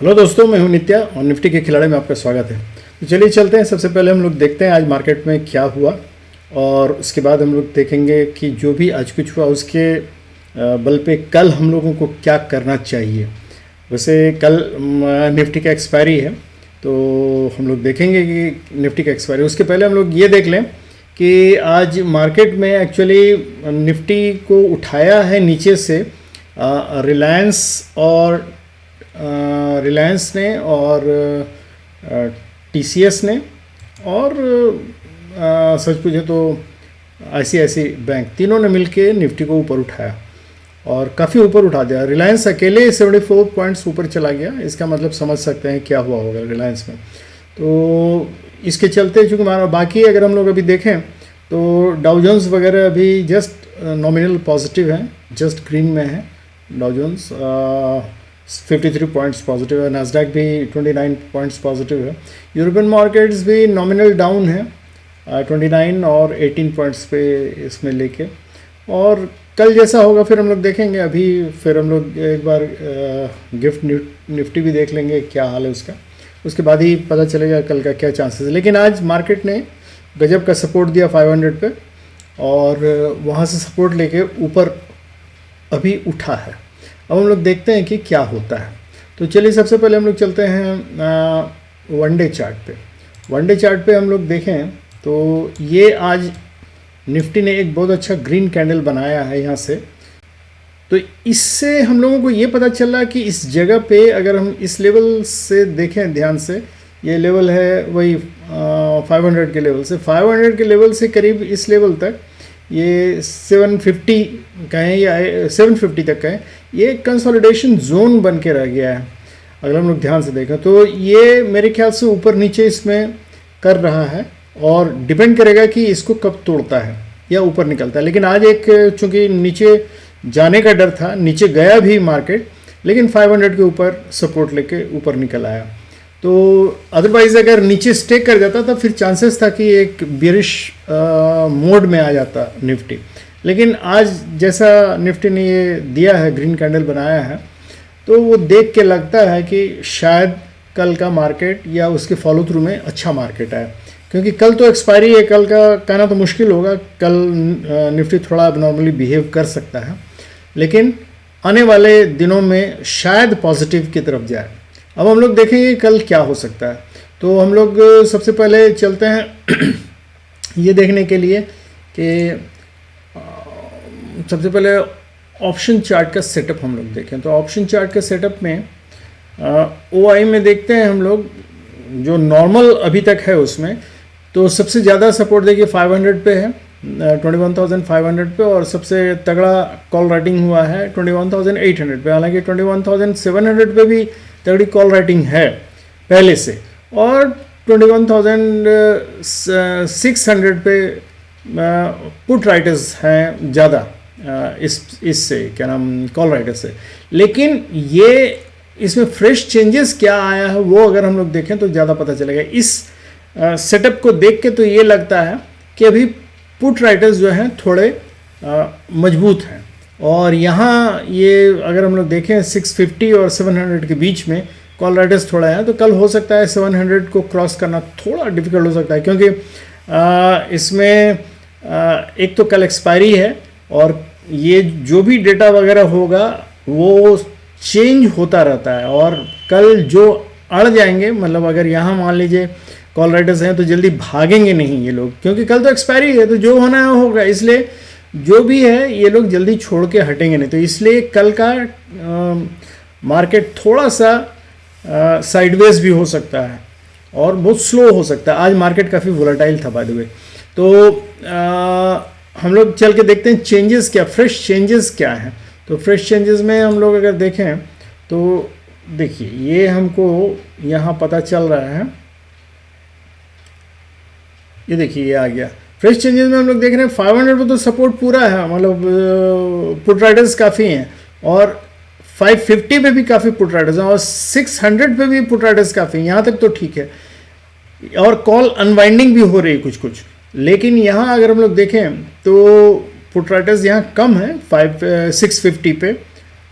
Hello दोस्तों, मैं हूं नित्या और निफ्टी के खिलाड़ी में आपका स्वागत है। तो चलिए चलते हैं। सबसे पहले हम लोग देखते हैं आज मार्केट में क्या हुआ और उसके बाद हम लोग देखेंगे कि जो भी आज कुछ हुआ उसके बल पे कल हम लोगों को क्या करना चाहिए। वैसे कल निफ्टी का एक्सपायरी है, तो हम लोग देखेंगे कि निफ्टी का एक्सपायरी। उसके पहले हम लोग ये देख लें कि आज मार्केट में एक्चुअली निफ्टी को उठाया है नीचे से रिलायंस ने और टीसीएस ने और सच पूछे तो आईसीआईसी बैंक, तीनों ने मिलके निफ्टी को ऊपर उठाया और काफ़ी ऊपर उठा दिया। रिलायंस अकेले 74 पॉइंट्स ऊपर चला गया। इसका मतलब समझ सकते हैं क्या हुआ होगा रिलायंस में। तो इसके चलते चूँकि बाकी अगर हम लोग अभी देखें तो डाउ जोन्स वगैरह अभी जस्ट नॉमिनल पॉजिटिव हैं, जस्ट ग्रीन में है। डाउ जोन्स 53 पॉइंट्स पॉजिटिव है, नैस्डैक भी 29 पॉइंट्स पॉजिटिव है। यूरोपियन मार्केट्स भी नॉमिनल डाउन है 29 और 18 पॉइंट्स पे इसमें लेके। और कल जैसा होगा फिर हम लोग देखेंगे। अभी फिर हम लोग एक बार गिफ्ट निफ्टी भी देख लेंगे क्या हाल है उसका, उसके बाद ही पता चलेगा कल का क्या चांसेस है। लेकिन आज मार्केट ने गजब का सपोर्ट दिया 500 पे और वहाँ से सपोर्ट लेके ऊपर अभी उठा है। अब हम लोग देखते हैं कि क्या होता है। तो चलिए सबसे पहले हम लोग चलते हैं वनडे चार्ट पे। वनडे चार्ट पे हम लोग देखें तो ये आज निफ्टी ने एक बहुत अच्छा ग्रीन कैंडल बनाया है यहाँ से। तो इससे हम लोगों को ये पता चल रहा है कि इस जगह पे अगर हम इस लेवल से देखें ध्यान से, ये लेवल है वही 500 के लेवल से, 500 के लेवल से करीब इस लेवल तक, ये 750 कहें या 750 तक कहें, ये कंसोलिडेशन जोन बन के रह गया है। अगर हम लोग ध्यान से देखें तो ये मेरे ख्याल से ऊपर नीचे इसमें कर रहा है और डिपेंड करेगा कि इसको कब तोड़ता है या ऊपर निकलता है। लेकिन आज एक चूँकि नीचे जाने का डर था, नीचे गया भी मार्केट, लेकिन 500 के ऊपर सपोर्ट लेके ऊपर निकल आया। तो अदरवाइज़ अगर नीचे स्टे कर जाता तो फिर चांसेस था कि एक बियरिश मोड में आ जाता निफ्टी। लेकिन आज जैसा निफ्टी ने ये दिया है, ग्रीन कैंडल बनाया है, तो वो देख के लगता है कि शायद कल का मार्केट या उसके फॉलो थ्रू में अच्छा मार्केट आए। क्योंकि कल तो एक्सपायरी है, कल का कहना तो मुश्किल होगा। कल निफ्टी थोड़ा नॉर्मली बिहेव कर सकता है, लेकिन आने वाले दिनों में शायद पॉजिटिव की तरफ जाए। अब हम लोग देखेंगे कल क्या हो सकता है। तो हम लोग सबसे पहले चलते हैं ये देखने के लिए कि सबसे पहले ऑप्शन चार्ट का सेटअप हम लोग देखें। तो ऑप्शन चार्ट के सेटअप में ओआई में देखते हैं हम लोग जो नॉर्मल अभी तक है उसमें, तो सबसे ज़्यादा सपोर्ट देखिए 500 पे है, 21,500 पे, और सबसे तगड़ा कॉल राइटिंग हुआ है 21,800 पे। हालांकि 21,700 पे भी तगड़ी कॉल राइटिंग है पहले से, और 21,600 पे पुट राइटर्स हैं ज़्यादा इससे क्या नाम कॉल राइटर से। लेकिन ये इसमें फ्रेश चेंजेस क्या आया है वो अगर हम लोग देखें तो ज़्यादा पता चलेगा। इस सेटअप को देख के तो ये लगता है कि अभी पुट राइटर्स जो हैं थोड़े मजबूत हैं। और यहाँ ये अगर हम लोग देखें 650 और 700 के बीच में कॉल राइटर्स थोड़ा है, तो कल हो सकता है 700 को क्रॉस करना थोड़ा डिफिकल्ट हो सकता है। क्योंकि इसमें एक तो कल एक्सपायरी है और ये जो भी डेटा वगैरह होगा वो चेंज होता रहता है, और कल जो अड़ जाएंगे, मतलब अगर यहाँ मान लीजिए कॉल राइटर्स हैं तो जल्दी भागेंगे नहीं ये लोग, क्योंकि कल तो एक्सपायरी है, तो जो होना है होगा। इसलिए जो भी है ये लोग जल्दी छोड़ के हटेंगे नहीं। तो इसलिए कल का मार्केट थोड़ा सा साइडवेज भी हो सकता है और बहुत स्लो हो सकता है। आज मार्केट काफ़ी वोलेटाइल था बाय द वे। तो हम लोग चल के देखते हैं चेंजेस क्या, फ्रेश चेंजेस क्या हैं। तो फ्रेश चेंजेस में हम लोग अगर देखें तो देखिए ये हमको यहाँ पता चल रहा है, ये देखिए ये आ गया। फ्रेश चेंजेस में हम लोग देख रहे हैं 500 पे तो सपोर्ट पूरा है, मतलब पुट राइडर्स काफ़ी हैं, और 550 पे भी काफ़ी पुट राइडर्स हैं, और 600 पे भी पुट राइडर्स काफ़ी हैं। यहाँ तक तो ठीक है, और कॉल अनवाइंडिंग भी हो रही है कुछ कुछ। लेकिन यहाँ अगर हम लोग देखें तो पुट राइटर्स यहाँ कम है 650 पे,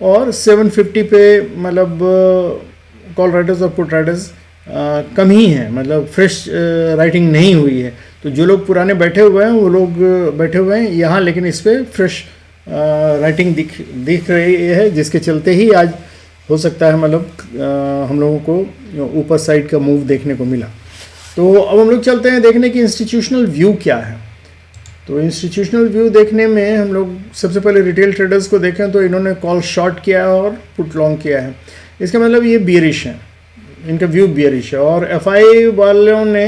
और 750 पे मतलब कॉल राइटर्स और पुट राइटर्स कम ही हैं, मतलब फ्रेश राइटिंग नहीं हुई है। तो जो लोग पुराने बैठे हुए हैं वो लोग बैठे हुए हैं यहाँ, लेकिन इस पर फ्रेश राइटिंग दिख रही है, जिसके चलते ही आज हो सकता है मतलब हम लोगों को ऊपर साइड का मूव देखने को मिला। तो अब हम लोग चलते हैं देखने की इंस्टीट्यूशनल व्यू क्या है। तो इंस्टीट्यूशनल व्यू देखने में हम लोग सबसे पहले रिटेल ट्रेडर्स को देखें तो इन्होंने कॉल शॉर्ट किया है और पुट लॉन्ग किया है। इसका मतलब ये बियरिश है, इनका व्यू बियरिश है। और एफआई वालों ने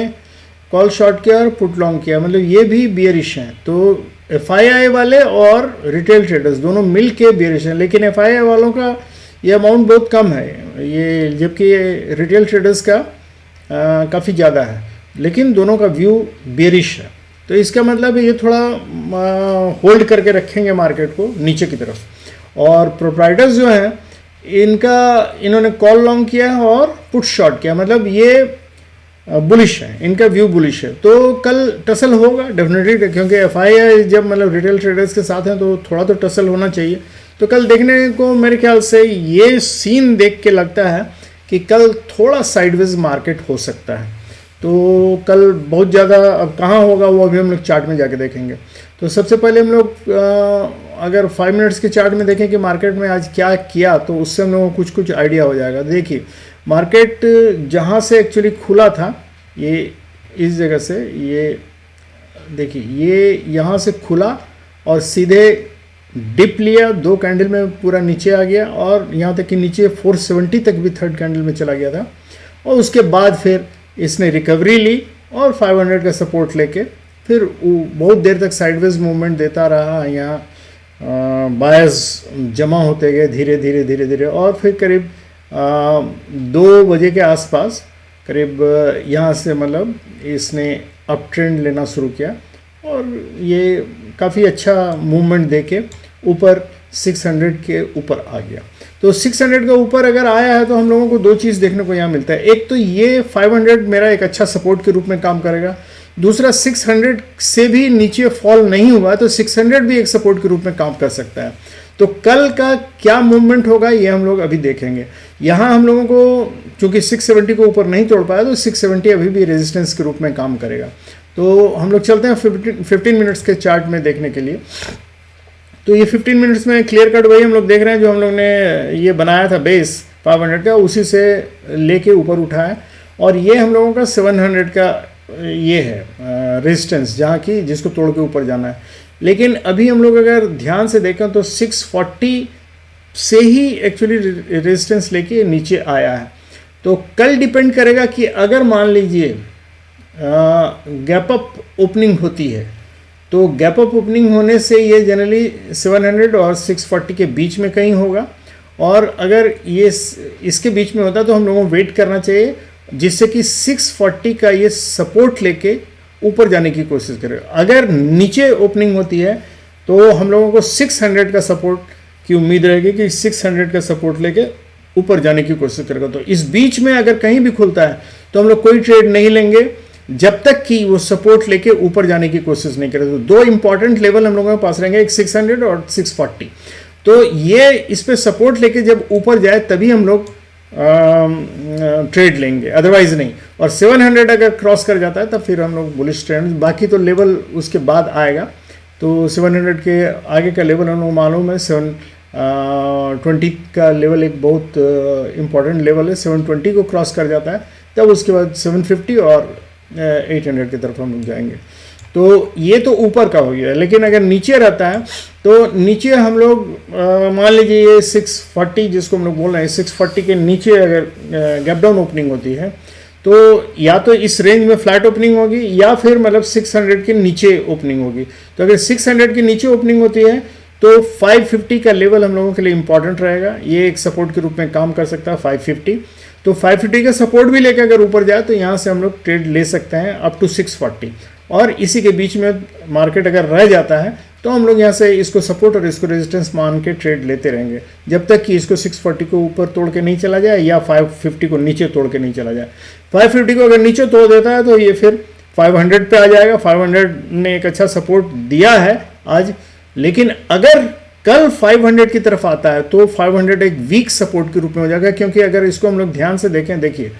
कॉल शॉर्ट किया और पुट लॉन्ग किया, मतलब ये भी बियरिश हैं। तो एफआईआई वाले और रिटेल ट्रेडर्स दोनों मिल के बियरिश हैं, लेकिन एफआईआई वालों का ये अमाउंट बहुत कम है, ये जबकि रिटेल ट्रेडर्स का काफ़ी ज़्यादा है, लेकिन दोनों का व्यू बेरिश है। तो इसका मतलब ये थोड़ा होल्ड करके रखेंगे मार्केट को नीचे की तरफ। और प्रोप्राइटर्स जो हैं इन्होंने कॉल लॉन्ग किया है और पुट शॉर्ट किया, मतलब ये बुलिश है, इनका व्यू बुलिश है। तो कल टसल होगा डेफिनेटली, क्योंकि एफआईआई जब मतलब रिटेल ट्रेडर्स के साथ हैं तो थोड़ा तो टसल होना चाहिए। तो कल देखने को मेरे ख्याल से ये सीन देख के लगता है कि कल थोड़ा साइडवेज मार्केट हो सकता है। तो कल बहुत ज़्यादा अब कहाँ होगा वो अभी हम लोग चार्ट में जाके देखेंगे। तो सबसे पहले हम लोग अगर 5 मिनट्स के चार्ट में देखें कि मार्केट में आज क्या किया, तो उससे हम लोगों को कुछ आइडिया हो जाएगा। देखिए मार्केट जहाँ से एक्चुअली खुला था, ये इस जगह से, ये देखिए ये यहाँ से खुला और सीधे डिप लिया, 2 कैंडल में पूरा नीचे आ गया और यहाँ तक कि नीचे 470 तक भी थर्ड कैंडल में चला गया था। और उसके बाद फिर इसने रिकवरी ली और 500 का सपोर्ट लेके फिर बहुत देर तक साइडवेज मूवमेंट देता रहा। यहाँ बायर्स जमा होते गए धीरे धीरे धीरे धीरे, और फिर करीब 2 बजे के आसपास करीब यहाँ से मतलब इसने अप ट्रेंड लेना शुरू किया और ये काफ़ी अच्छा मूवमेंट देके ऊपर 600 के ऊपर आ गया। तो 600 का ऊपर अगर आया है तो हम लोगों को 2 चीज़ देखने को यहाँ मिलता है। एक तो ये 500 मेरा एक अच्छा सपोर्ट के रूप में काम करेगा, दूसरा 600 से भी नीचे फॉल नहीं हुआ तो 600 भी एक सपोर्ट के रूप में काम कर सकता है। तो कल का क्या मूवमेंट होगा ये हम लोग अभी देखेंगे। यहाँ हम लोगों को चूंकि 670 को ऊपर नहीं तोड़ पाया तो 670 अभी भी रेजिस्टेंस के रूप में काम करेगा। तो हम लोग चलते हैं 15 मिनट्स के चार्ट में देखने के लिए। तो ये 15 मिनट्स में क्लियर कट वही हम लोग देख रहे हैं जो हम लोग ने ये बनाया था बेस 500 का, उसी से लेके ऊपर उठा है। और ये हम लोगों का 700 का ये है रेजिस्टेंस, जहाँ की जिसको तोड़ के ऊपर जाना है। लेकिन अभी हम लोग अगर ध्यान से देखें तो 640 से ही एक्चुअली रेजिस्टेंस लेके नीचे आया है। तो कल डिपेंड करेगा कि अगर मान लीजिए गैप अप ओपनिंग होती है तो गैप अप ओपनिंग होने से ये जनरली 700 और 640 के बीच में कहीं होगा, और अगर ये इसके बीच में होता तो हम लोगों को वेट करना चाहिए जिससे कि 640 का ये सपोर्ट लेके ऊपर जाने की कोशिश करें। अगर नीचे ओपनिंग होती है तो हम लोगों को 600 का सपोर्ट की उम्मीद रहेगी कि 600 का सपोर्ट लेके ऊपर जाने की कोशिश करेगा। तो इस बीच में अगर कहीं भी खुलता है तो हम लोग कोई ट्रेड नहीं लेंगे जब तक कि वो सपोर्ट लेके ऊपर जाने की कोशिश नहीं करे। तो 2 इंपॉर्टेंट लेवल हम लोगों के पास रहेंगे, एक 600 और 640। तो ये इस पे सपोर्ट लेके जब ऊपर जाए तभी हम लोग ट्रेड लेंगे, अदरवाइज नहीं। और 700 अगर क्रॉस कर जाता है तब फिर हम लोग बुलिश ट्रेंड, बाकी तो लेवल उसके बाद आएगा। तो 700 के आगे का लेवल हम लोग मालूम है, 720 का लेवल एक बहुत इंपॉर्टेंट लेवल है। 720 को क्रॉस कर जाता है तब उसके बाद 750 और 800 की तरफ हम लोग जाएंगे। तो ये तो ऊपर का हो गया, लेकिन अगर नीचे रहता है तो नीचे हम लोग मान लीजिए ये 640 जिसको हम लोग बोल रहे हैं, 640 के नीचे अगर गैप डाउन ओपनिंग होती है तो या तो इस रेंज में फ्लैट ओपनिंग होगी या फिर मतलब 600 के नीचे ओपनिंग होगी। तो अगर 600 के नीचे ओपनिंग होती है तो 550 का लेवल हम लोगों के लिए इंपॉर्टेंट रहेगा, ये एक सपोर्ट के रूप में काम कर सकता है 550। तो 550 का सपोर्ट भी लेकर अगर ऊपर जाए तो यहाँ से हम लोग ट्रेड ले सकते हैं अप टू 640, और इसी के बीच में मार्केट अगर रह जाता है तो हम लोग यहाँ से इसको सपोर्ट और इसको रेजिस्टेंस मान के ट्रेड लेते रहेंगे जब तक कि इसको 640 को ऊपर तोड़ के नहीं चला जाए या 550 को नीचे तोड़ के नहीं चला जाए। 550 को अगर नीचे तोड़ देता है तो ये फिर 500 पे आ जाएगा। 500 ने एक अच्छा सपोर्ट दिया है आज, लेकिन अगर कल 500 की तरफ आता है तो 500 एक वीक सपोर्ट के रूप में हो जाएगा, क्योंकि अगर इसको हम लोग ध्यान से देखें, देखिए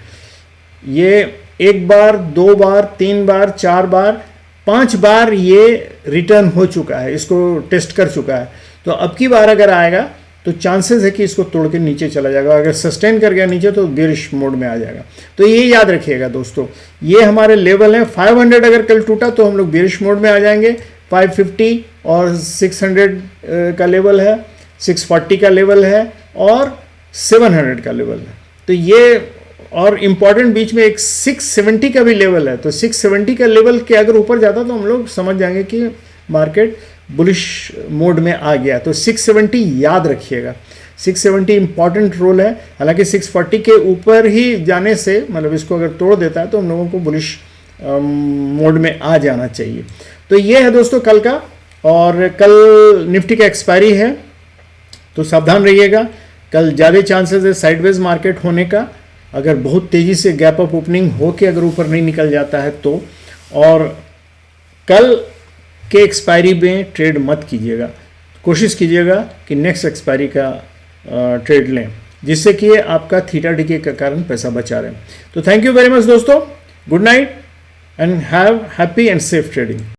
ये एक बार, दो बार, तीन बार, चार बार, 5 बार ये रिटर्न हो चुका है, इसको टेस्ट कर चुका है। तो अब की बार अगर आएगा तो चांसेस है कि इसको तोड़ के नीचे चला जाएगा, अगर सस्टेन कर गया नीचे तो बेरिश मोड में आ जाएगा। तो ये याद रखिएगा दोस्तों, ये हमारे लेवल हैं। 500 अगर कल टूटा तो हम लोग बेरिश मोड में आ जाएंगे। 550 और 600 का लेवल है, 640 का लेवल है और 700 का लेवल है। तो ये, और इम्पॉर्टेंट बीच में एक 670 का भी लेवल है। तो 670 का लेवल के अगर ऊपर जाता तो हम लोग समझ जाएंगे कि मार्केट बुलिश मोड में आ गया। तो 670 याद रखिएगा, 670 इंपॉर्टेंट रोल है। हालांकि 640 के ऊपर ही जाने से, मतलब इसको अगर तोड़ देता है तो हम लोगों को बुलिश मोड में आ जाना चाहिए। तो ये है दोस्तों कल का, और कल निफ्टी का एक्सपायरी है तो सावधान रहिएगा। कल ज़्यादा चांसेस है साइडवेज मार्केट होने का, अगर बहुत तेज़ी से गैप अप ओपनिंग हो के अगर ऊपर नहीं निकल जाता है तो। और कल के एक्सपायरी में ट्रेड मत कीजिएगा, कोशिश कीजिएगा कि नेक्स्ट एक्सपायरी का ट्रेड लें, जिससे कि आपका थीटा डिके के कारण पैसा बचा रहे। तो थैंक यू वेरी मच दोस्तों, good night and have happy and safe trading.